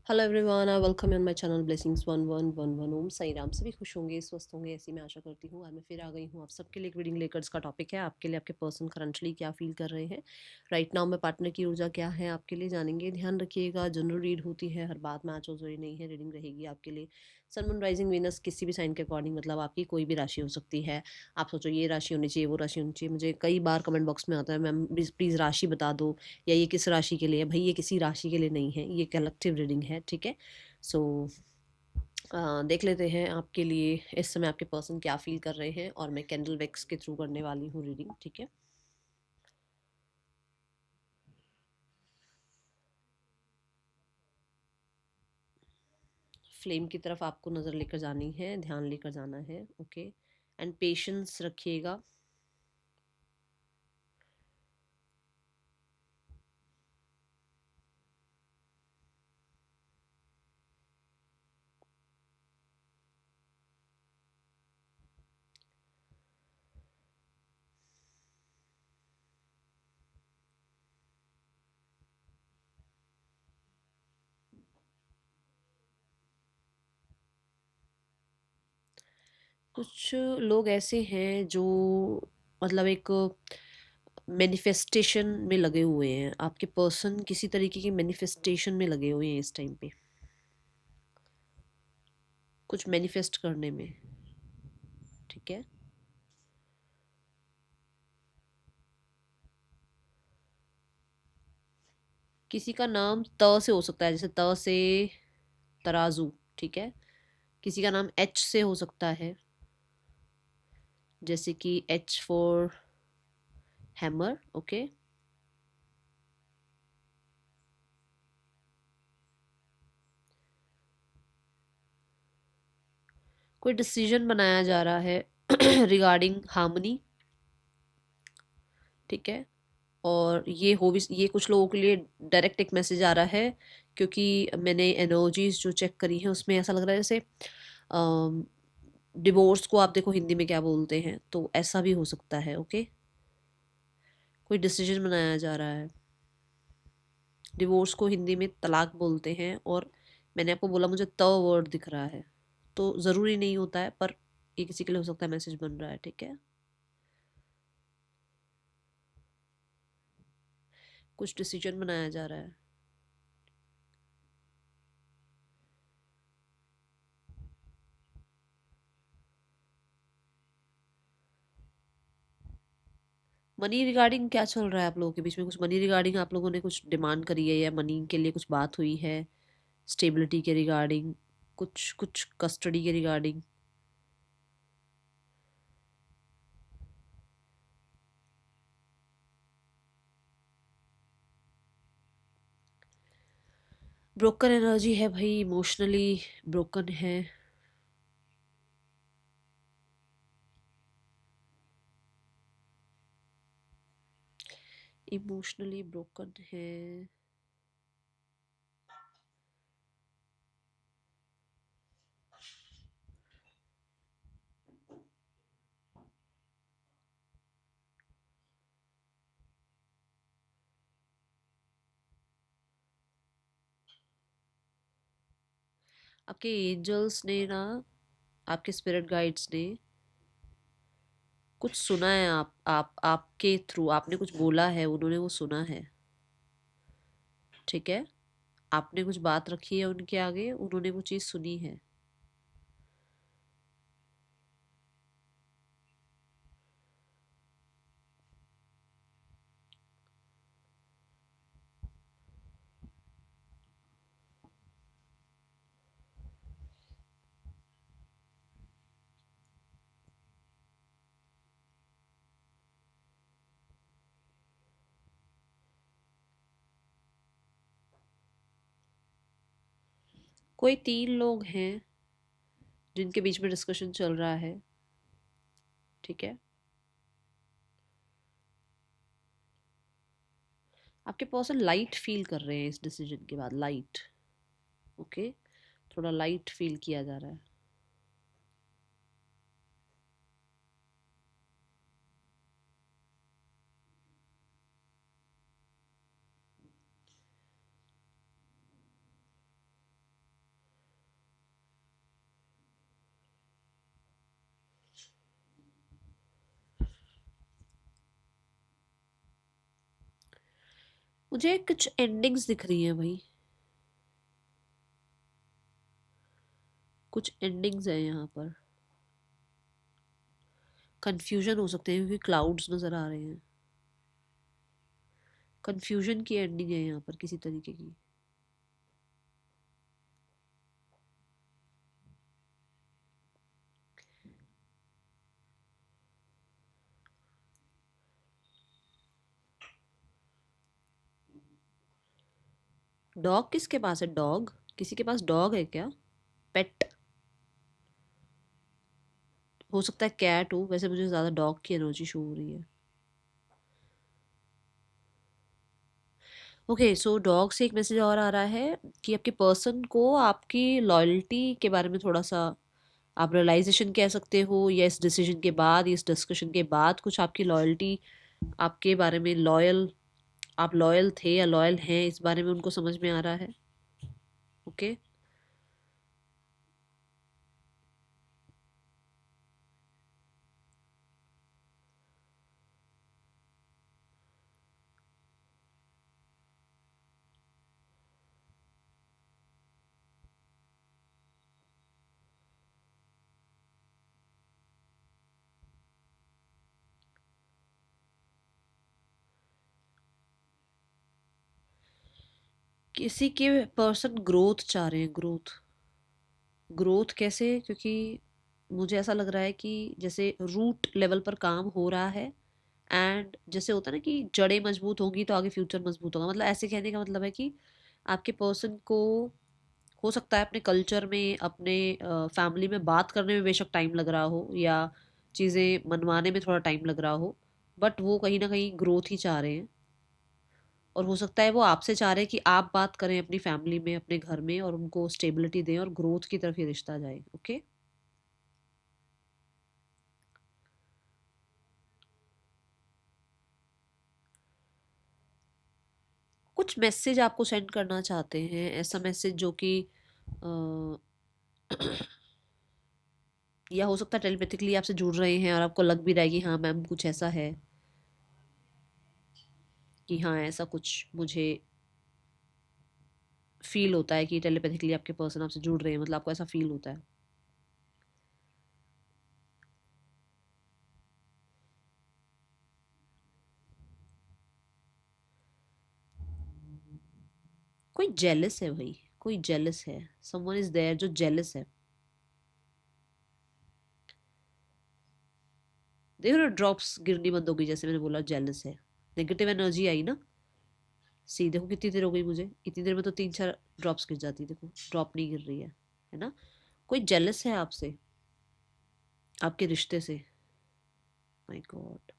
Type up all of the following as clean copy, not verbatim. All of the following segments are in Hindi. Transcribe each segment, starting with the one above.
Hello everyone, I welcome you on my channel blessings 1111 ओम साई राम। सभी खुश होंगे, स्वस्थ होंगे, ऐसी मैं आशा करती हूँ। आज मैं फिर आ गई हूँ आप सबके लिए एक रीडिंग लेकर। इसका टॉपिक है आपके लिए आपके पर्सन करंटली क्या फील कर रहे हैं राइट नाउ में, पार्टनर की ऊर्जा क्या है आपके लिए जानेंगे। ध्यान रखिएगा, जनरल रीड होती है, हर बात मैच हो जरूरी नहीं है। रीडिंग रहेगी आपके लिए सन मून राइजिंग वीनस किसी भी साइन के अकॉर्डिंग, मतलब आपकी कोई भी राशि हो सकती है। आप सोचो ये राशि होनी चाहिए, वो राशि होनी चाहिए। मुझे कई बार कमेंट बॉक्स में आता है मैम प्लीज़ राशि बता दो, या ये किस राशि के लिए है। भाई ये किसी राशि के लिए नहीं है, ये कलेक्टिव रीडिंग है, ठीक है। सो देख लेते हैं आपके लिए इस समय आपके पर्सन क्या फील कर रहे हैं, और मैं कैंडल वैक्स के थ्रू करने वाली हूँ रीडिंग, ठीक है। फ्लेम की तरफ आपको नज़र लेकर जानी है, ध्यान लेकर जाना है, ओके। एंड पेशेंस रखिएगा। कुछ लोग ऐसे हैं जो मतलब एक मैनिफेस्टेशन में लगे हुए हैं। आपके पर्सन किसी तरीके की मैनिफेस्टेशन में लगे हुए हैं इस टाइम पे, कुछ मैनिफेस्ट करने में, ठीक है। किसी का नाम त से हो सकता है, जैसे त से तराजू, ठीक है। किसी का नाम एच से हो सकता है, जैसे कि एच फॉर हैमर, ओके। कोई डिसीजन बनाया जा रहा है रिगार्डिंग हार्मनी, ठीक है। और ये हो भी, ये कुछ लोगों के लिए डायरेक्ट एक मैसेज आ रहा है, क्योंकि मैंने एनर्जीज जो चेक करी हैं उसमें ऐसा लग रहा है जैसे डिवोर्स को आप देखो हिंदी में क्या बोलते हैं, तो ऐसा भी हो सकता है, ओके। कोई डिसीजन बनाया जा रहा है। डिवोर्स को हिंदी में तलाक बोलते हैं, और मैंने आपको बोला मुझे त वर्ड दिख रहा है, तो ज़रूरी नहीं होता है, पर ये किसी के लिए हो सकता है मैसेज बन रहा है, ठीक है। कुछ डिसीजन बनाया जा रहा है। मनी रिगार्डिंग क्या चल रहा है आप लोगों के बीच में? कुछ मनी रिगार्डिंग आप लोगों ने कुछ डिमांड करी है, या मनी के लिए कुछ बात हुई है, स्टेबिलिटी के रिगार्डिंग, कुछ कुछ कस्टडी के रिगार्डिंग। ब्रोकन एनर्जी है भाई, इमोशनली ब्रोकन है। इमोशनली ब्रोकन है। आपके एंजल्स ने ना, आपके स्पिरिट गाइड्स ने कुछ सुना है। आप आपके थ्रू आपने कुछ बोला है, उन्होंने वो सुना है, ठीक है। आपने कुछ बात रखी है उनके आगे, उन्होंने वो चीज़ सुनी है। कोई 3 लोग हैं जिनके बीच में डिस्कशन चल रहा है, ठीक है। आपके पर्सन लाइट फील कर रहे हैं इस डिसीजन के बाद, लाइट, ओके। थोड़ा लाइट फील किया जा रहा है। मुझे कुछ एंडिंग्स दिख रही हैं भाई, कुछ एंडिंग्स है यहाँ पर। कंफ्यूजन हो सकते हैं क्योंकि क्लाउड्स नजर आ रहे हैं। कंफ्यूजन की एंडिंग है यहाँ पर किसी तरीके की। डॉग किसके पास है? डॉग किसी के पास डॉग है क्या? पेट हो सकता है, कैट हो। वैसे मुझे ज्यादा डॉग की एनर्जी शो हो रही है। ओके, सो डॉग से एक मैसेज और आ रहा है कि आपके पर्सन को आपकी लॉयल्टी के बारे में थोड़ा सा आप रियलाइजेशन कह सकते हो, या इस डिसीजन के बाद, इस डिस्कशन के बाद कुछ आपकी लॉयल्टी, आपके बारे में लॉयल, आप लॉयल थे या लॉयल हैं, इस बारे में उनको समझ में आ रहा है। ओके, किसी के पर्सन ग्रोथ चाह रहे हैं। ग्रोथ, ग्रोथ कैसे? क्योंकि मुझे ऐसा लग रहा है कि जैसे रूट लेवल पर काम हो रहा है, एंड जैसे होता है ना कि जड़ें मजबूत होंगी तो आगे फ्यूचर मजबूत होगा। मतलब ऐसे कहने का मतलब है कि आपके पर्सन को हो सकता है अपने कल्चर में, अपने फैमिली में बात करने में बेशक टाइम लग रहा हो, या चीज़ें मनवाने में थोड़ा टाइम लग रहा हो, बट वो कहीं ना कहीं ग्रोथ ही चाह रहे हैं। और हो सकता है वो आपसे चाह रहे हैं कि आप बात करें अपनी फैमिली में, अपने घर में, और उनको स्टेबिलिटी दें और ग्रोथ की तरफ ये रिश्ता जाए। ओके, कुछ मैसेज आपको सेंड करना चाहते हैं, ऐसा मैसेज जो कि अ, या हो सकता है टेलीपैथिकली आपसे जुड़ रहे हैं और आपको लग भी रहा है कि हाँ मैम कुछ ऐसा है, कि हाँ ऐसा कुछ मुझे फील होता है कि टेलीपैथिकली आपके पर्सन आपसे जुड़ रहे हैं, मतलब आपको ऐसा फील होता है। कोई जेलस है भाई, कोई जेलस है। समवन इज देयर जो जेलस है। देखो ना, ड्रॉप्स गिरनी बंद हो गई, जैसे मैंने बोला जेलस है। नेगेटिव एनर्जी आई ना। सी देखो कितनी देर हो गई मुझे, इतनी देर में तो 3-4 ड्रॉप्स गिर जाती। देखो ड्रॉप नहीं गिर रही है ना। कोई जेलस है आपसे, आपके रिश्ते से। My God,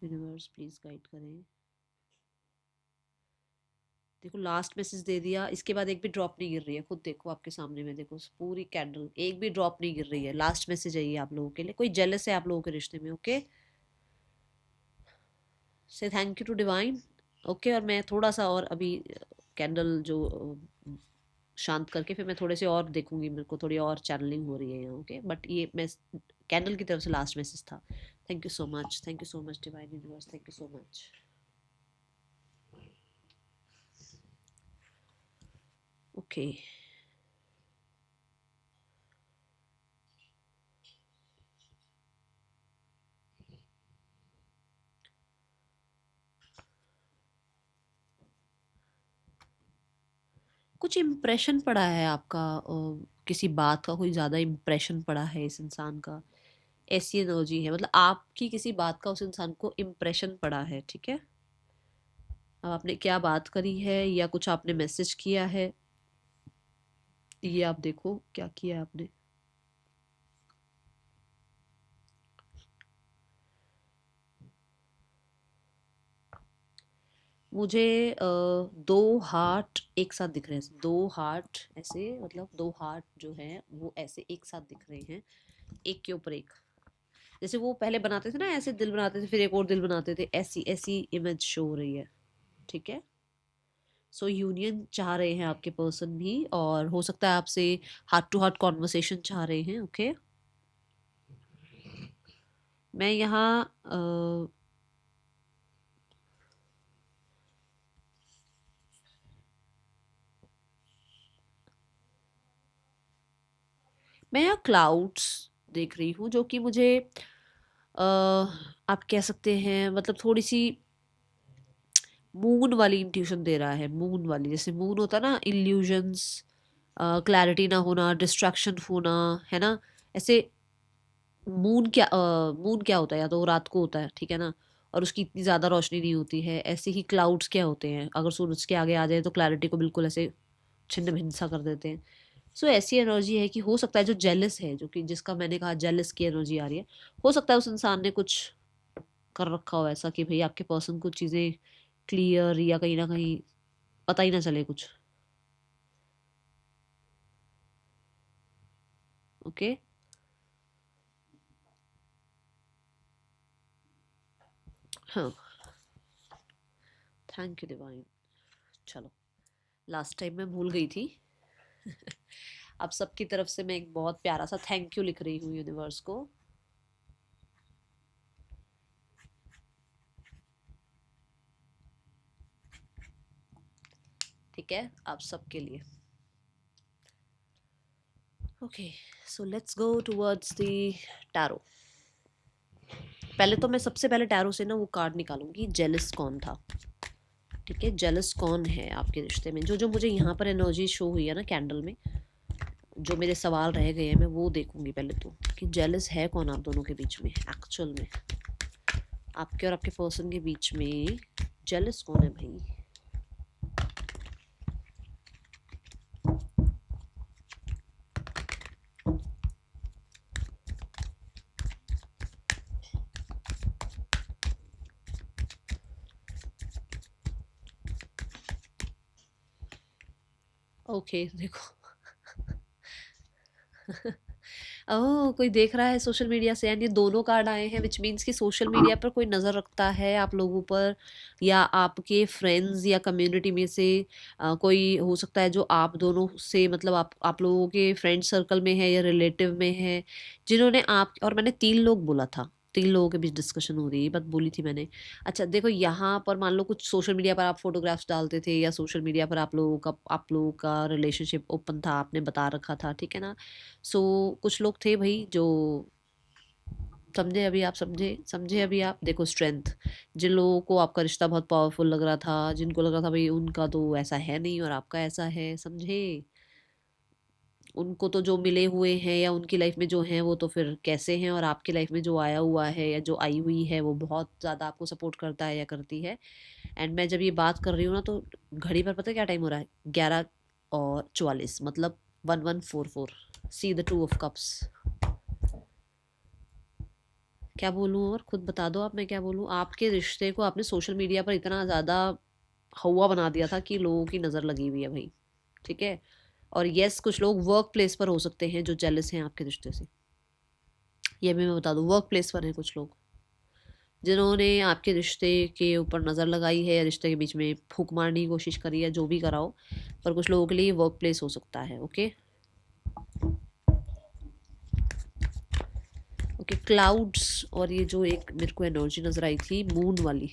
universe please guide करें। देखो लास्ट मैसेज दे दिया, इसके बाद एक भी ड्रॉप नहीं गिर रही है। खुद देखो आपके सामने में, देखो पूरी कैंडल, एक भी ड्रॉप नहीं गिर रही है। लास्ट मैसेज है ये आप लोगों के लिए। कोई जेलस है आप लोगों के रिश्ते में। Okay, say thank you to divine. Okay, और मैं थोड़ा सा और अभी कैंडल जो शांत करके फिर मैं थोड़े से और देखूंगी, मेरे को थोड़ी और चैनलिंग हो रही है यहाँ। ओके, बट ये मैं कैंडल की तरफ से लास्ट मैसेज था। Thank you so much, thank you so much divine universe, thank you so much. Okay, कुछ इम्प्रेशन पड़ा है आपका, किसी बात का कोई ज़्यादा इम्प्रेशन पड़ा है इस इंसान का। ऐसी एनर्जी है, मतलब आपकी किसी बात का उस इंसान को इम्प्रेशन पड़ा है। ठीक है, अब आपने क्या बात करी है या कुछ आपने मैसेज किया है, ये आप देखो क्या किया है आपने। मुझे 2 हार्ट एक साथ दिख रहे हैं। 2 हार्ट ऐसे, मतलब 2 हार्ट जो हैं वो ऐसे एक साथ दिख रहे हैं, एक के ऊपर एक। जैसे वो पहले बनाते थे ना, ऐसे दिल बनाते थे फिर एक और दिल बनाते थे, ऐसी ऐसी इमेज शो हो रही है। ठीक है, सो यूनियन चाह रहे हैं आपके पर्सन भी, और हो सकता है आपसे हार्ट टू हार्ट कॉन्वर्सेशन चाह रहे हैं। ओके, मैं यहाँ मैं यहाँ क्लाउड्स देख रही हूँ जो कि मुझे आप कह सकते हैं मतलब थोड़ी सी मून वाली इंट्यूशन दे रहा है। मून वाली, जैसे मून होता है ना, इल्यूजन्स, क्लैरिटी ना होना, डिस्ट्रैक्शन होना, है ना। ऐसे मून क्या होता है, या तो वो रात को होता है, ठीक है ना, और उसकी इतनी ज़्यादा रोशनी नहीं होती है। ऐसे ही क्लाउड्स क्या होते हैं, अगर सूरज के आगे आ जाए तो क्लैरिटी को बिल्कुल ऐसे छिन्न भिन्न सा कर देते हैं। सो ऐसी एनर्जी है कि हो सकता है जो जेलस है, जो कि जिसका मैंने कहा जेलस की एनर्जी आ रही है, हो सकता है उस इंसान ने कुछ कर रखा हो ऐसा कि भाई आपके पर्सन को चीज़ें क्लियर या कहीं ना कहीं पता ही ना चले कुछ। ओके, हाँ, थैंक यू डिवाइन। चलो, लास्ट टाइम मैं भूल गई थी। अब सबकी तरफ से मैं एक बहुत प्यारा सा थैंक यू लिख रही हूँ यूनिवर्स को। ठीक है, आप सबके लिए। Okay, so let's go towards the tarot. पहले तो मैं सबसे पहले टैरो से ना वो कार्ड निकालूंगी, जेलस कौन था। ठीक है, जेलस कौन है आपके रिश्ते में। जो जो मुझे यहाँ पर एनर्जी शो हुई है ना कैंडल में, जो मेरे सवाल रह गए हैं मैं वो देखूंगी पहले तो, कि जेलस है कौन आप दोनों के बीच में। एक्चुअल में आपके और आपके पर्सन के बीच में जेलस कौन है भाई। ओके, देखो। ओह, कोई देख रहा है सोशल मीडिया से, एंड ये दोनों कार्ड आए हैं, विच मीन्स कि सोशल मीडिया पर कोई नज़र रखता है आप लोगों पर, या आपके फ्रेंड्स या कम्युनिटी में से कोई हो सकता है जो आप दोनों से मतलब आप लोगों के फ्रेंड सर्कल में है या रिलेटिव में है, जिन्होंने आप, और मैंने 3 लोग बोला था, 3 लोगों के बीच डिस्कशन हो रही है, ये बात बोली थी मैंने। अच्छा देखो, यहाँ पर मान लो कुछ सोशल मीडिया पर आप फोटोग्राफ्स डालते थे, या सोशल मीडिया पर आप लोगों का रिलेशनशिप ओपन था, आपने बता रखा था, ठीक है ना। सो कुछ लोग थे भाई जो, समझे अभी आप, समझे समझे अभी आप, देखो स्ट्रेंथ। जिन लोगों को आपका रिश्ता बहुत पावरफुल लग रहा था, जिनको लग रहा था भाई उनका तो ऐसा है नहीं और आपका ऐसा है, समझे। उनको तो जो मिले हुए हैं या उनकी लाइफ में जो हैं वो तो फिर कैसे हैं, और आपकी लाइफ में जो आया हुआ है या जो आई हुई है वो बहुत ज़्यादा आपको सपोर्ट करता है या करती है। एंड मैं जब ये बात कर रही हूँ ना, तो घड़ी पर पता है क्या टाइम हो रहा है, 11:44, मतलब 1144। See the 2 of cups। क्या बोलूँ, और खुद बता दो आप, मैं क्या बोलूँ। आपके रिश्ते को आपने सोशल मीडिया पर इतना ज़्यादा हवा बना दिया था कि लोगों की नज़र लगी हुई है भाई, ठीक है। और यस, कुछ लोग वर्क प्लेस पर हो सकते हैं जो जेलस हैं आपके रिश्ते से, ये भी मैं बता दूँ। वर्क प्लेस पर हैं कुछ लोग जिन्होंने आपके रिश्ते के ऊपर नज़र लगाई है, या रिश्ते के बीच में फूक मारने की कोशिश करी है, जो भी कराओ, पर कुछ लोगों के लिए वर्क प्लेस हो सकता है। ओके ओके, क्लाउड्स, और ये जो एक मेरे को एनर्जी नज़र आई थी मून वाली,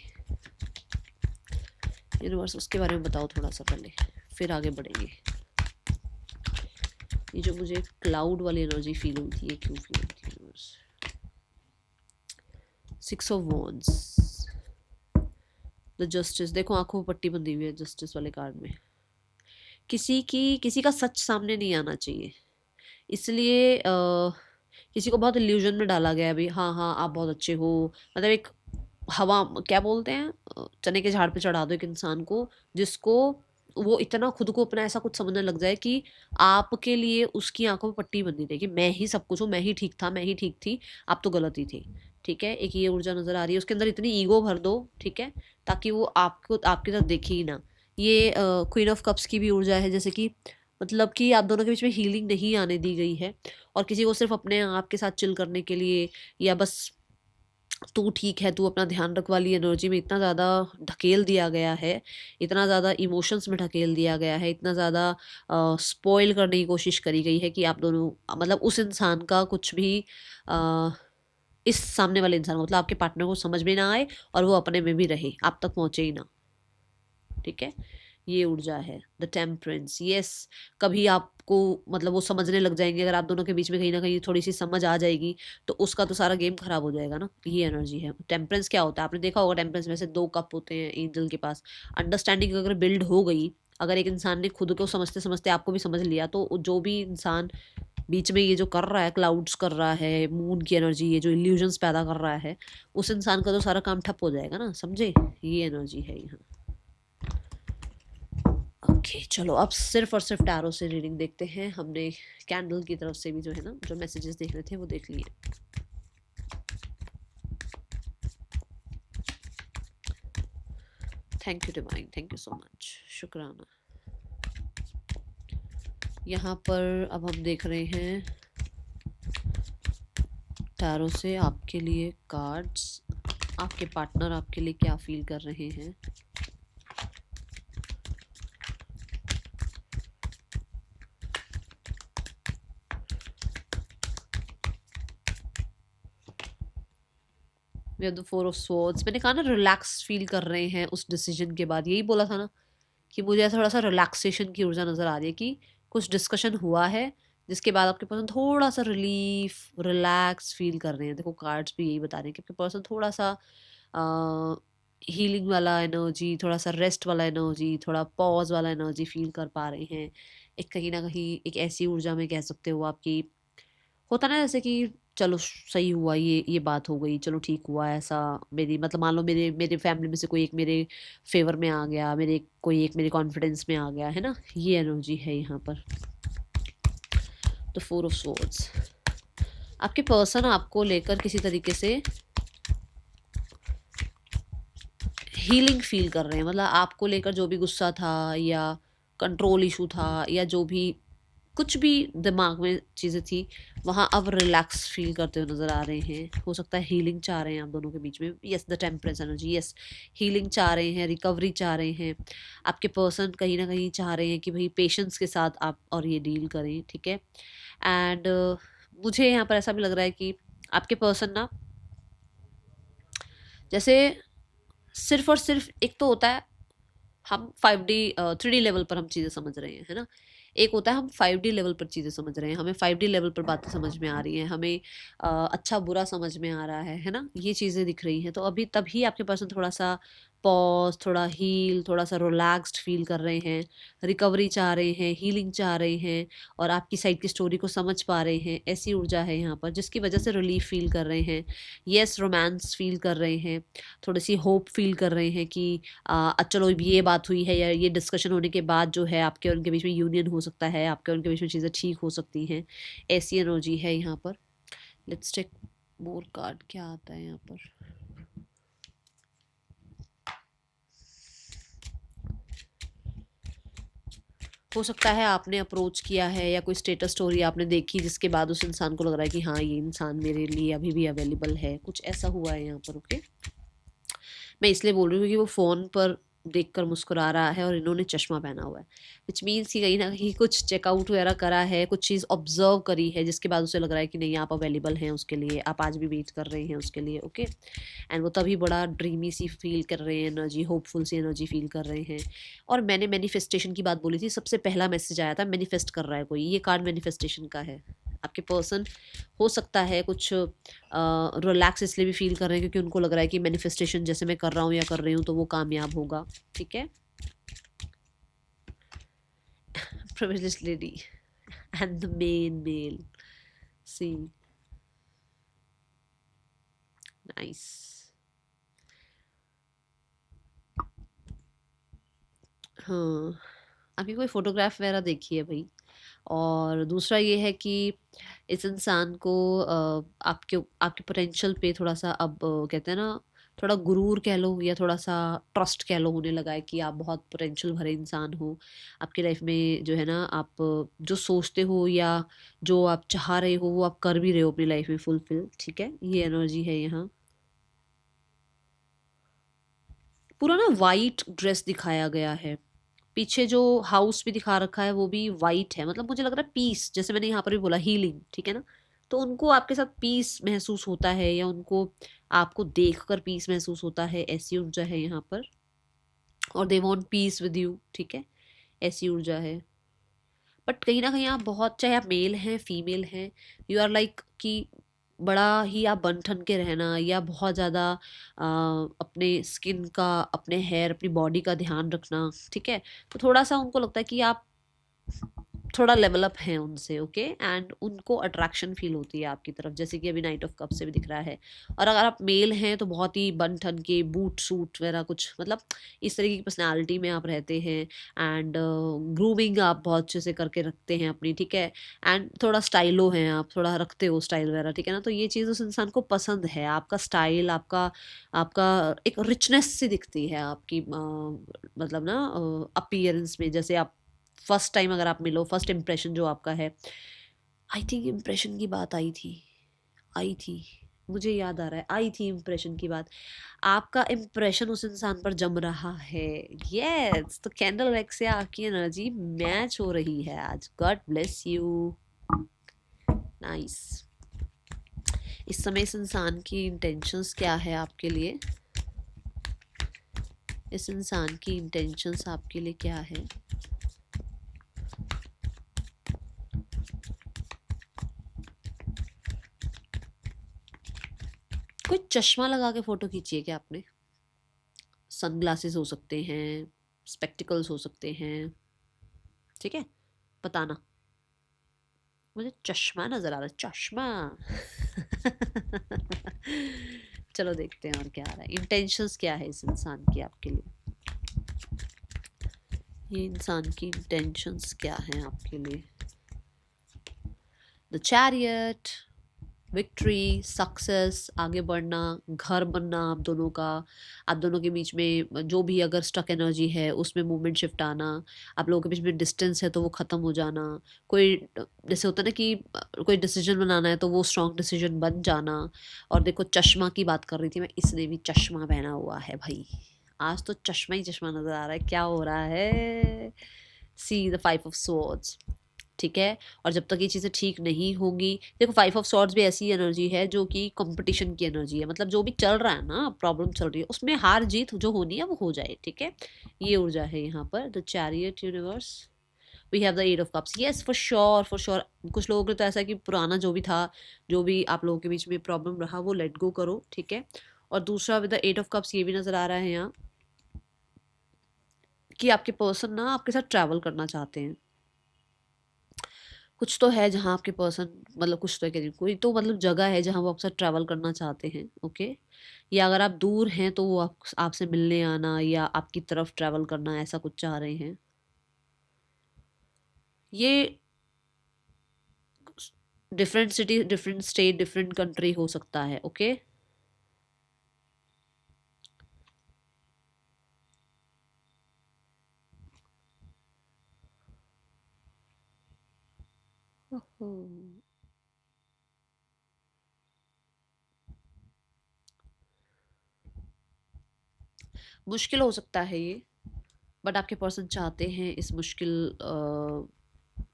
यूनिवर्स उसके बारे में बताओ थोड़ा सा पहले, फिर आगे बढ़ेंगे। ये जो मुझे क्लाउड वाली एनर्जी फील हुई थी, ये क्यों फील हुई थी universe. 6 of Wands, the justice, देखो आंखों पर पट्टी बंधी हुई है जस्टिस वाले कार्ड में। किसी का सच सामने नहीं आना चाहिए, इसलिए किसी को बहुत इल्यूजन में डाला गया है अभी। हाँ हाँ, आप बहुत अच्छे हो, मतलब एक हवा, क्या बोलते हैं, चने के झाड़ पे चढ़ा दो एक इंसान को, जिसको वो इतना खुद को अपना ऐसा कुछ समझने लग जाए कि आपके लिए उसकी आंखों में पट्टी बंधी रहे कि मैं ही सब कुछ हूँ, मैं ही ठीक था, मैं ही ठीक थी, आप तो गलत ही थे। ठीक है, एक ये ऊर्जा नजर आ रही है, उसके अंदर इतनी ईगो भर दो, ठीक है, ताकि वो आपको आपकी तरफ देखे ही ना। ये क्वीन ऑफ कप्स की भी ऊर्जा है, जैसे कि मतलब कि आप दोनों के बीच में हीलिंग नहीं आने दी गई है, और किसी को सिर्फ अपने आप के साथ चिल करने के लिए, या बस तू ठीक है, तू अपना ध्यान रख वाली एनर्जी में इतना ज़्यादा ढकेल दिया गया है, इतना ज़्यादा इमोशंस में ढकेल दिया गया है, इतना ज़्यादा स्पॉइल करने की कोशिश करी गई है कि आप दोनों, मतलब उस इंसान का कुछ भी अ, इस सामने वाले इंसान को, मतलब आपके पार्टनर को समझ में ना आए, और वो अपने में भी रहे, आप तक पहुँचे ही ना। ठीक है, ये ऊर्जा है द टेम्परेंस। यस, कभी आप आपको मतलब वो समझने लग जाएंगे, अगर आप दोनों के बीच में कहीं ना कहीं थोड़ी सी समझ आ जाएगी तो उसका तो सारा गेम खराब हो जाएगा ना। ये एनर्जी है। टेम्परेंस क्या होता है, आपने देखा होगा टेम्परेंस में से 2 कप होते हैं एंजल के पास। अंडरस्टैंडिंग अगर बिल्ड हो गई, अगर एक इंसान ने खुद को समझते समझते आपको भी समझ लिया, तो जो भी इंसान बीच में ये जो कर रहा है, क्लाउड्स कर रहा है, मून की एनर्जी, ये जो इल्यूजन्स पैदा कर रहा है, उस इंसान का तो सारा काम ठप हो जाएगा ना, समझे। ये एनर्जी है यहाँ। ओके चलो, अब सिर्फ और सिर्फ टैरो से रीडिंग देखते हैं। हमने कैंडल की तरफ से भी जो है ना, जो मैसेजेस देख रहे थे वो देख लिए। Thank you divine, thank you so much, शुक्राना। यहाँ पर अब हम देख रहे हैं टैरो से आपके लिए कार्ड्स, आपके पार्टनर आपके लिए क्या फील कर रहे हैं। We have the 4 of swords. मैंने कहा ना रिलैक्स फील कर रहे हैं उस डिसीजन के बाद, यही बोला था ना कि मुझे ऐसा थोड़ा सा रिलैक्सेशन की ऊर्जा नज़र आ रही है कि कुछ डिस्कशन हुआ है जिसके बाद आपके पर्सन थोड़ा सा रिलीफ, रिलैक्स फील कर रहे हैं। देखो कार्ड्स भी यही बता रहे हैं कि आपके पर्सन थोड़ा सा हीलिंग वाला एनर्जी, थोड़ा सा रेस्ट वाला एनर्जी, थोड़ा पॉज वाला एनर्जी फील कर पा रहे हैं। एक कहीं ना कहीं एक ऐसी ऊर्जा में कह सकते हो आपकी, होता ना जैसे कि चलो सही हुआ, ये बात हो गई, चलो ठीक हुआ ऐसा। मेरी मतलब मान लो मेरे मेरे फैमिली में से कोई एक मेरे फेवर में आ गया, मेरे कोई एक मेरे कॉन्फिडेंस में आ गया है ना, ये एनर्जी है यहाँ पर। The 4 of swords. आपके पर्सन आपको लेकर किसी तरीके से हीलिंग फील कर रहे हैं, मतलब आपको लेकर जो भी गुस्सा था या कंट्रोल इशू था या जो भी कुछ भी दिमाग में चीज़ें थी, वहाँ अब रिलैक्स फील करते हुए नज़र आ रहे हैं। हो सकता है हीलिंग चाह रहे हैं आप दोनों के बीच में। Yes, the temperance energy, yes, healing चाह रहे हैं, रिकवरी चाह रहे हैं। आपके पर्सन कहीं ना कहीं चाह रहे हैं कि भाई पेशेंस के साथ आप और ये डील करें, ठीक है। एंड मुझे यहाँ पर ऐसा भी लग रहा है कि आपके पर्सन ना, जैसे सिर्फ और सिर्फ एक तो होता है हम 5D 3D लेवल पर हम चीज़ें समझ रहे हैं, है ना। एक होता है हम 5D लेवल पर चीज़ें समझ रहे हैं, हमें 5D लेवल पर बातें समझ में आ रही हैं, हमें अच्छा बुरा समझ में आ रहा है ना, ये चीज़ें दिख रही हैं। तो अभी तभी आपके पर्सन थोड़ा सा पॉज, थोड़ा हील, थोड़ा सा रिलैक्स्ड फील कर रहे हैं, रिकवरी चाह रहे हैं, हीलिंग चाह रहे हैं और आपकी साइड की स्टोरी को समझ पा रहे हैं। ऐसी ऊर्जा है यहाँ पर जिसकी वजह से रिलीफ फील कर रहे हैं। येस, रोमांस फील कर रहे हैं, थोड़ी सी होप फील कर रहे हैं कि चलो ये बात हुई है या ये डिस्कशन होने के बाद जो है आपके और उनके बीच में यूनियन हो सकता है, आपके और उनके बीच में चीज़ें ठीक हो सकती हैं। ऐसी एनर्जी है यहाँ पर। लेट्स टेक मोर कार्ड, क्या आता है यहाँ पर। हो सकता है आपने अप्रोच किया है या कोई स्टेटस स्टोरी आपने देखी जिसके बाद उस इंसान को लग रहा है कि हाँ ये इंसान मेरे लिए अभी भी अवेलेबल है, कुछ ऐसा हुआ है यहाँ पर। ओके, मैं इसलिए बोल रही हूँ क्योंकि वो फ़ोन पर देखकर मुस्कुरा रहा है और इन्होंने चश्मा पहना हुआ है, विच मीन्स कि कहीं ना कहीं कुछ चेकआउट वगैरह करा है, कुछ चीज़ ऑब्जर्व करी है जिसके बाद उसे लग रहा है कि नहीं आप अवेलेबल हैं उसके लिए, आप आज भी वेट कर रहे हैं उसके लिए। ओके, एंड वो तभी बड़ा ड्रीमी सी फील कर रहे हैं, एनर्जी होपफुल सी एनर्जी फील कर रहे हैं। और मैंने मैनिफेस्टेशन की बात बोली थी, सबसे पहला मैसेज आया था मैनिफेस्ट कर रहा है कोई, ये कार्ड मैनिफेस्टेशन का है। आपके पर्सन हो सकता है कुछ रिलैक्स इसलिए भी फील कर रहे हैं क्योंकि उनको लग रहा है कि मैनिफेस्टेशन जैसे मैं कर रहा हूँ या कर रही हूँ तो वो कामयाब होगा, ठीक है। privileged lady and the main male, see, nice। हाँ, आपकी कोई फोटोग्राफ वगैरह देखी है भाई। और दूसरा ये है कि इस इंसान को आपके आपके पोटेंशियल पे थोड़ा सा अब कहते हैं ना, थोड़ा गुरूर कह लो या थोड़ा सा ट्रस्ट कह लो होने लगा है कि आप बहुत पोटेंशियल भरे इंसान हो। आपकी लाइफ में जो है ना, आप जो सोचते हो या जो आप चाह रहे हो वो आप कर भी रहे हो अपनी लाइफ में फुलफिल, ठीक है। ये एनर्जी है यहाँ। पूरा ना वाइट ड्रेस दिखाया गया है, पीछे जो हाउस भी दिखा रखा है वो भी वाइट है, मतलब मुझे लग रहा है पीस, जैसे मैंने यहाँ पर भी बोला हीलिंग, ठीक है ना। तो उनको आपके साथ पीस महसूस होता है या उनको आपको देखकर पीस महसूस होता है, ऐसी ऊर्जा है यहाँ पर। और they want peace with you, ठीक है, ऐसी ऊर्जा है। बट कहीं ना कहीं आप बहुत, चाहे आप मेल हैं फीमेल हैं, यू आर लाइक कि बड़ा ही आप बन ठन के रहना, या बहुत ज़्यादा अपने स्किन का, अपने हेयर, अपनी बॉडी का ध्यान रखना, ठीक है। तो थोड़ा सा उनको लगता है कि आप थोड़ा लेवल अप हैं उनसे, ओके, एंड उनको अट्रैक्शन फील होती है आपकी तरफ, जैसे कि अभी नाइट ऑफ कप से भी दिख रहा है। और अगर आप मेल हैं तो बहुत ही बन ठन के बूट सूट वगैरह कुछ, मतलब इस तरीके की पर्सनालिटी में आप रहते हैं। एंड ग्रूमिंग आप बहुत अच्छे से करके रखते हैं अपनी, ठीक है। एंड थोड़ा स्टाइलो हैं आप, थोड़ा रखते हो स्टाइल वगैरह, ठीक है ना। तो ये चीज़ उस इंसान को पसंद है, आपका स्टाइल, आपका आपका एक रिचनेस सी दिखती है आपकी, मतलब ना अपीयरेंस में। जैसे आप फर्स्ट टाइम अगर आप मिलो, फर्स्ट इम्प्रेशन जो आपका है, आई थिंक इम्प्रेशन की बात आई थी, मुझे याद आ रहा है, आई थी इम्प्रेशन की बात। आपका इम्प्रेशन उस इंसान पर जम रहा है, यस। तो कैंडल वैक्स से आपकी एनर्जी मैच हो रही है आज। God bless you, nice. इस समय इस इंसान की इंटेंशंस क्या है आपके लिए? इस इंसान की इंटेंशंस आपके लिए क्या है? कोई चश्मा लगा के फोटो खींची है क्या आपने? सनग्लासेस हो सकते हैं, स्पेक्टिकल्स हो सकते हैं, ठीक है, बताना। मुझे चश्मा नजर आ रहा है, चश्मा। चलो देखते हैं और क्या आ रहा है। इंटेंशंस क्या है इस इंसान की आपके लिए? ये इंसान की इंटेंशंस क्या हैं आपके लिए? द चैरियट, विक्ट्री, सक्सेस, आगे बढ़ना, घर बनना आप दोनों का, आप दोनों के बीच में जो भी अगर स्टक एनर्जी है उसमें मूवमेंट शिफ्ट आना, आप लोगों के बीच में डिस्टेंस है तो वो ख़त्म हो जाना, कोई जैसे होता है ना कि कोई डिसीजन बनाना है तो वो स्ट्रॉन्ग डिसीजन बन जाना। और देखो चश्मा की बात कर रही थी मैं, इसने भी चश्मा पहना हुआ है भाई, आज तो चश्मा ही चश्मा नज़र आ रहा है। क्या हो रहा है? सी द 5 ऑफ स्वॉर्ड्स, ठीक है। और जब तक ये चीज़ें ठीक नहीं होंगी, देखो 5 ऑफ स्वॉर्ड्स भी ऐसी एनर्जी है जो कि कंपटीशन की एनर्जी है, मतलब जो भी चल रहा है ना, प्रॉब्लम चल रही है, उसमें हार जीत जो होनी है वो हो जाए, ठीक है। ये ऊर्जा है यहाँ पर, the chariot universe. We have the 8 of cups, yes for sure for sure. कुछ लोगों के तो ऐसा है कि पुराना जो भी था, जो भी आप लोगों के बीच में प्रॉब्लम रहा, वो लेट गो करो, ठीक है। और दूसरा विद द 8 ऑफ कप्स ये भी नज़र आ रहा है यहाँ कि आपके पर्सन ना आपके साथ ट्रैवल करना चाहते हैं। कुछ तो है जहाँ आपके पर्सन, मतलब कुछ तो है कि कोई तो मतलब जगह है जहाँ वो आपके साथ ट्रैवल करना चाहते हैं, ओके। या अगर आप दूर हैं तो वो आपसे मिलने आना या आपकी तरफ ट्रैवल करना, ऐसा कुछ चाह रहे हैं। ये different city, different state, different country हो सकता है, ओके। मुश्किल हो सकता है ये, बट आपके पर्सन चाहते हैं इस मुश्किल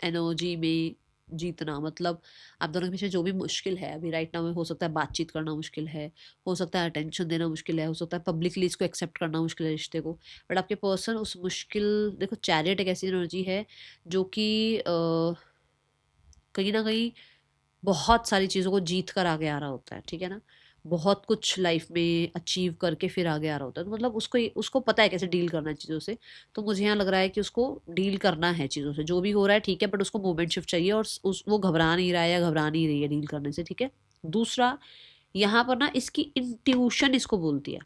एनर्जी में जीतना। मतलब आप दोनों के पीछे जो भी मुश्किल है अभी राइट नाउ में, हो सकता है बातचीत करना मुश्किल है, हो सकता है अटेंशन देना मुश्किल है, हो सकता है पब्लिकली इसको एक्सेप्ट करना मुश्किल है रिश्ते को, बट आपके पर्सन उस मुश्किल, देखो चैरियट एक ऐसी एनर्जी है जो कि कहीं ना कहीं बहुत सारी चीज़ों को जीत कर आगे आ रहा होता है, ठीक है ना। बहुत कुछ लाइफ में अचीव करके फिर आगे आ रहा होता है, तो मतलब उसको उसको पता है कैसे डील करना है चीज़ों से। तो मुझे यहाँ लग रहा है कि उसको डील करना है चीज़ों से, जो भी हो रहा है ठीक है, बट उसको मोमेंट शिफ्ट चाहिए, और वो घबरा नहीं रहा है या घबरा नहीं रही है डील करने से, ठीक है। दूसरा, यहाँ पर ना इसकी इंट्यूशन इसको बोलती है,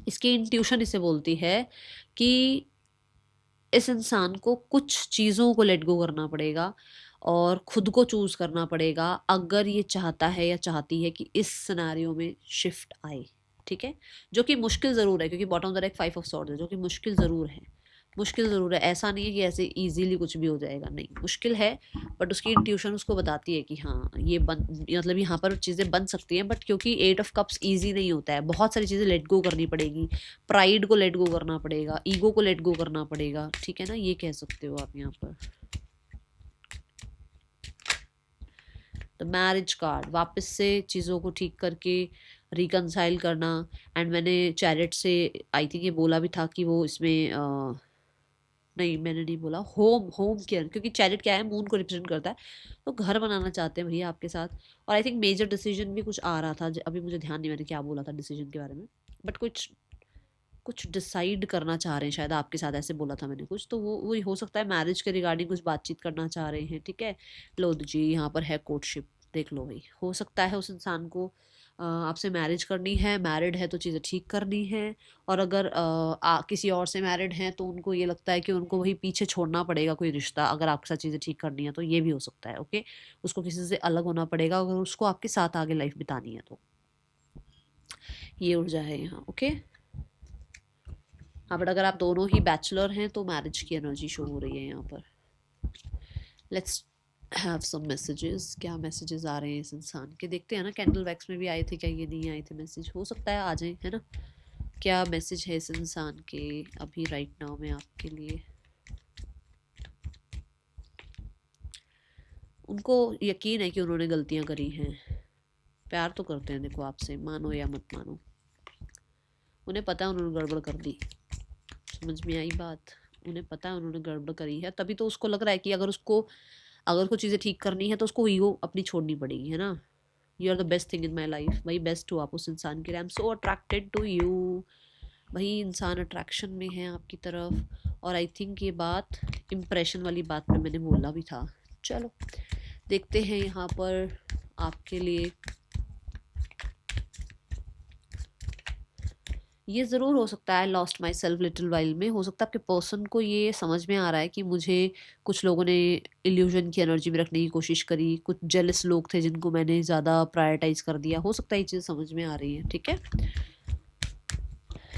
इसकी इंट्यूशन इसे बोलती है कि इस इंसान को कुछ चीज़ों को लेट गो करना पड़ेगा और खुद को चूज करना पड़ेगा, अगर ये चाहता है या चाहती है कि इस सिनेरियो में शिफ्ट आए, ठीक है। जो कि मुश्किल ज़रूर है, क्योंकि bottom of the deck 5 of swords है, जो कि मुश्किल ज़रूर है, मुश्किल ज़रूर है। ऐसा नहीं है कि ऐसे इजीली कुछ भी हो जाएगा, नहीं, मुश्किल है। बट उसकी इंट्यूशन उसको बताती है कि हाँ ये बन, मतलब यहाँ पर चीज़ें बन सकती हैं, बट क्योंकि 8 ऑफ कप्स ईजी नहीं होता है, बहुत सारी चीज़ें लेट गो करनी पड़ेगी, प्राइड को लेट गो करना पड़ेगा, ईगो को लेट गो करना पड़ेगा, ठीक है ना, ये कह सकते हो आप यहाँ पर। द मैरिज कार्ड, वापस से चीज़ों को ठीक करके रिकनसाइल करना। एंड मैंने चैरिट से आई थिंक ये बोला भी था कि वो इसमें नहीं मैंने नहीं बोला, होम होम केयर, क्योंकि चैरिट क्या है, मून को रिप्रेजेंट करता है, तो घर बनाना चाहते हैं भैया आपके साथ। और आई थिंक मेजर डिसीजन भी कुछ आ रहा था, अभी मुझे ध्यान नहीं मैंने क्या बोला था डिसीजन के बारे में, बट कुछ कुछ डिसाइड करना चाह रहे हैं शायद आपके साथ, ऐसे बोला था मैंने कुछ, तो वो हो सकता है मैरिज के रिगार्डिंग कुछ बातचीत करना चाह रहे हैं, ठीक है। लो जी यहाँ पर है कोर्टशिप, देख लो भाई, हो सकता है उस इंसान को आपसे मैरिज करनी है, मैरिड है तो चीज़ें ठीक करनी है, और अगर किसी और से मैरिड हैं तो उनको ये लगता है कि उनको वही पीछे छोड़ना पड़ेगा कोई रिश्ता, अगर आपके साथ चीज़ें ठीक करनी है तो ये भी हो सकता है, ओके। उसको किसी से अलग होना पड़ेगा अगर उसको आपके साथ आगे लाइफ बितानी है तो, ये ऊर्जा है यहाँ, ओके। हाँ बट अगर आप दोनों ही बैचलर हैं तो मैरिज की एनर्जी शो हो रही है यहाँ पर। लेट्स हैव सम मैसेजेस, क्या मैसेजेस आ रहे हैं इस इंसान के, देखते हैं ना। कैंडल वैक्स में भी आए थे क्या, ये नहीं आए थे मैसेज, हो सकता है आ जाए, है ना। क्या मैसेज है इस इंसान के अभी राइट नाउ में आपके लिए। उनको यकीन है कि उन्होंने गलतियां करी हैं, प्यार तो करते हैं देखो आपसे, मानो या मत मानो, उन्हें पता है उन्होंने गड़बड़ कर दी, समझ में आई बात, उन्हें पता है उन्होंने गड़बड़ करी है, तभी तो उसको लग रहा है कि अगर कुछ चीज़ें ठीक करनी है तो उसको ईगो अपनी छोड़नी पड़ेगी, है ना। You are the best thing in my life, भाई बेस्ट हो आप उस इंसान के लिए, I am so attracted to you, भाई इंसान अट्रैक्शन में है आपकी तरफ। और आई थिंक ये बात इम्प्रेशन वाली बात में मैंने बोला भी था। चलो देखते हैं यहाँ पर आपके लिए, ये ज़रूर हो सकता है lost my self little while में, हो सकता है आपके पर्सन को ये समझ में आ रहा है कि मुझे कुछ लोगों ने इल्यूजन की एनर्जी में रखने की कोशिश करी, कुछ जेलस लोग थे जिनको मैंने ज़्यादा प्रायोरिटाइज कर दिया, हो सकता है ये चीज़ समझ में आ रही है, ठीक है।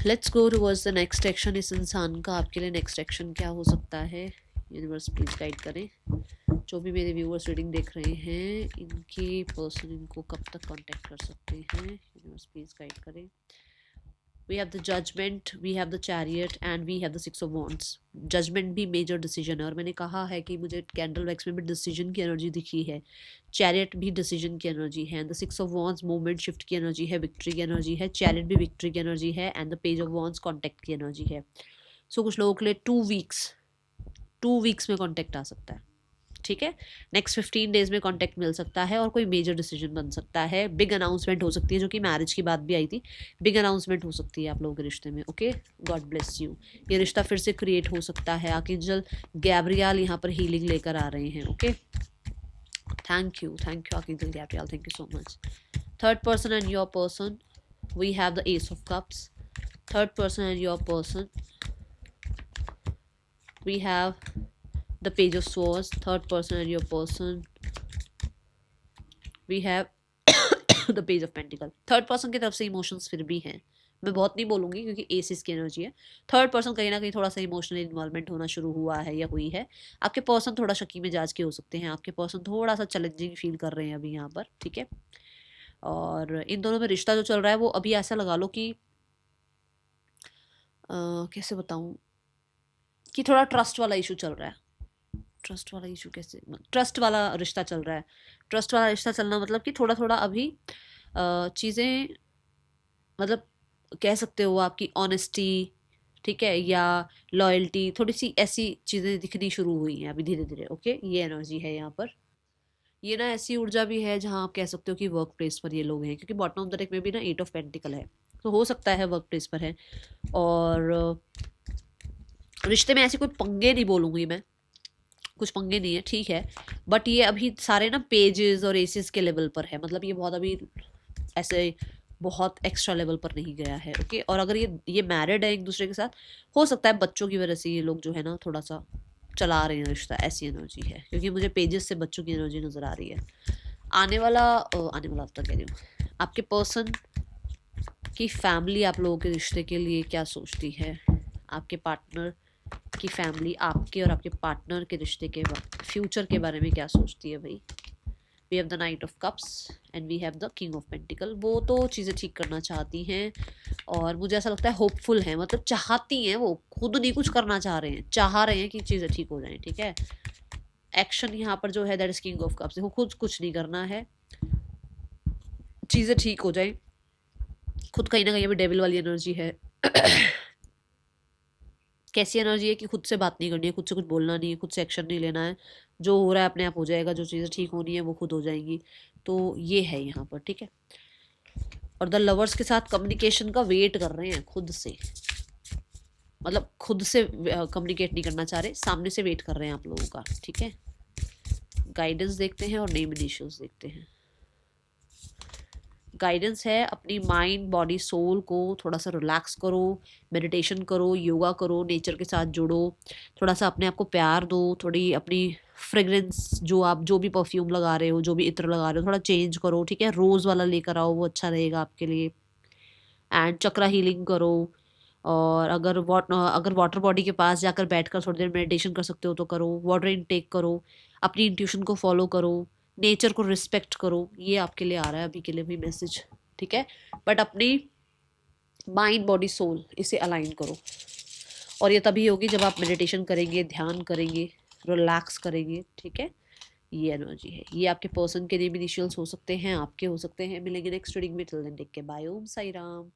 Let's go towards the next action, इस इंसान का आपके लिए नेक्स्ट एक्शन क्या हो सकता है, यूनिवर्स प्लीज गाइड करें। जो भी मेरे व्यूअर्स रीडिंग देख रहे हैं, इनके पर्सन इनको कब तक कांटेक्ट कर सकते हैं, यूनिवर्स प्लीज गाइड करें। We have the judgment, we have the chariot and we have the six of wands. Judgment भी मेजर डिसीजन है, और मैंने कहा है कि मुझे कैंडल वैक्स में भी डिसीजन की एनर्जी दिखी है, चैरियट भी डिसीजन की एनर्जी है, the six of wands movement shift की एनर्जी है, विक्ट्री की एनर्जी है, चैरियट भी विक्ट्री की एनर्जी है, and the page of wands contact की एनर्जी है। सो कुछ लोगों के लिए 2 वीक्स में कॉन्टैक्ट आ सकता है, ठीक है। नेक्स्ट 15 डेज में कॉन्टैक्ट मिल सकता है और कोई मेजर डिसीजन बन सकता है, बिग अनाउंसमेंट हो सकती है, जो कि मैरिज की बात भी आई थी, बिग अनाउंसमेंट हो सकती है आप लोगों के रिश्ते में, ओके। गॉड ब्लेस यू, ये रिश्ता फिर से क्रिएट हो सकता है, आर्कएंजल गैब्रियल यहाँ पर हीलिंग लेकर आ रहे हैं, okay. Thank you archangel Gabriel, thank you so much. Third person and your person, we have the ace of cups, third person and your person, we have the page of swords, third person and your person, we have the page of pentacle। Third person की तरफ से इमोशंस फिर भी हैं, मैं बहुत नहीं बोलूँगी क्योंकि एसिस की एनर्जी है, थर्ड पर्सन कहीं ना कहीं थोड़ा सा इमोशनल इन्वॉल्वमेंट होना शुरू हुआ है या हुई है, आपके पर्सन थोड़ा शकी में जाज के हो सकते हैं, आपके पर्सन थोड़ा सा चैलेंजिंग फील कर रहे हैं अभी यहाँ पर, ठीक है। और इन दोनों में रिश्ता जो चल रहा है वो अभी ऐसा लगा लो कि कैसे बताऊँ, कि थोड़ा ट्रस्ट वाला इशू चल रहा है, ट्रस्ट वाला इशू कैसे, ट्रस्ट वाला रिश्ता चल रहा है, ट्रस्ट वाला रिश्ता चलना मतलब कि थोड़ा थोड़ा अभी चीज़ें, मतलब कह सकते हो आपकी ऑनेस्टी, ठीक है, या लॉयल्टी, थोड़ी सी ऐसी चीज़ें दिखनी शुरू हुई हैं अभी धीरे धीरे, ओके। ये एनर्जी है यहाँ पर, ये ना ऐसी ऊर्जा भी है जहाँ आप कह सकते हो कि वर्क प्लेस पर ये लोग हैं, क्योंकि बॉटम ऑफ द डेक में भी ना 8 ऑफ पेंटिकल है, तो हो सकता है वर्क प्लेस पर है। और रिश्ते में ऐसे कोई पंगे नहीं बोलूँगी मैं, कुछ पंगे नहीं है, ठीक है, बट ये अभी सारे ना पेजेस और एसेस के लेवल पर है, मतलब ये बहुत अभी ऐसे बहुत एक्स्ट्रा लेवल पर नहीं गया है, ओके। और अगर ये मैरिड है एक दूसरे के साथ, हो सकता है बच्चों की वजह से ये लोग जो है ना थोड़ा सा चला रहे हैं रिश्ता, ऐसी एनर्जी है, क्योंकि मुझे पेजेस से बच्चों की एनर्जी नज़र आ रही है। आने वाला हफ्ता कह रही हूँ, आपके पर्सन की फैमिली आप लोगों के रिश्ते के लिए क्या सोचती है, आपके पार्टनर की फैमिली आपके और आपके पार्टनर के रिश्ते के फ्यूचर के बारे में क्या सोचती है भाई। We have the knight of cups and we have the king of pentacle, वो तो चीज़ें ठीक करना चाहती हैं, और मुझे ऐसा लगता है होपफुल हैं, मतलब चाहती हैं, वो खुद नहीं कुछ करना चाह रहे हैं, चाह रहे हैं कि चीज़ें ठीक हो जाएं, ठीक है। एक्शन यहाँ पर जो है that is king of cups, वो खुद कुछ नहीं करना है, चीज़ें ठीक हो जाएं, खुद कहीं ना कहीं अभी डेविल वाली एनर्जी है कैसी एनर्जी है कि खुद से बात नहीं करनी है, खुद से कुछ बोलना नहीं है, खुद से एक्शन नहीं लेना है, जो हो रहा है अपने आप हो जाएगा, जो चीज़ें ठीक होनी है वो खुद हो जाएंगी। तो ये है यहाँ पर, ठीक है। और द लवर्स के साथ कम्युनिकेशन का वेट कर रहे हैं खुद से, मतलब खुद से कम्युनिकेट नहीं करना चाह रहे, सामने से वेट कर रहे हैं आप लोगों का, ठीक है। गाइडेंस देखते हैं और नेम इनिशियल्स देखते हैं। गाइडेंस है अपनी माइंड बॉडी सोल को थोड़ा सा रिलैक्स करो, मेडिटेशन करो, योगा करो, नेचर के साथ जुड़ो, थोड़ा सा अपने आप को प्यार दो, थोड़ी अपनी फ्रेग्रेंस जो आप जो भी परफ्यूम लगा रहे हो, जो भी इत्र लगा रहे हो, थोड़ा चेंज करो, ठीक है। रोज़ वाला लेकर आओ, वो अच्छा रहेगा आपके लिए। एंड चक्रा हीलिंग करो। और अगर वाटर बॉडी के पास जाकर बैठकर थोड़ी देर मेडिटेशन कर सकते हो तो करो, वाटर इनटेक करो, अपनी इंट्यूशन को फॉलो करो, नेचर को रिस्पेक्ट करो। ये आपके लिए आ रहा है अभी के लिए भी मैसेज, ठीक है। बट अपनी माइंड बॉडी सोल इसे अलाइन करो, और ये तभी होगी जब आप मेडिटेशन करेंगे, ध्यान करेंगे, रिलैक्स करेंगे, ठीक है। ये एनर्जी है, ये आपके पर्सन के नेम इनिशियल्स हो सकते हैं, आपके हो सकते हैं। मिलेंगे नेक्स्ट रीडिंग में, till then take care, bye, Om Sai Ram.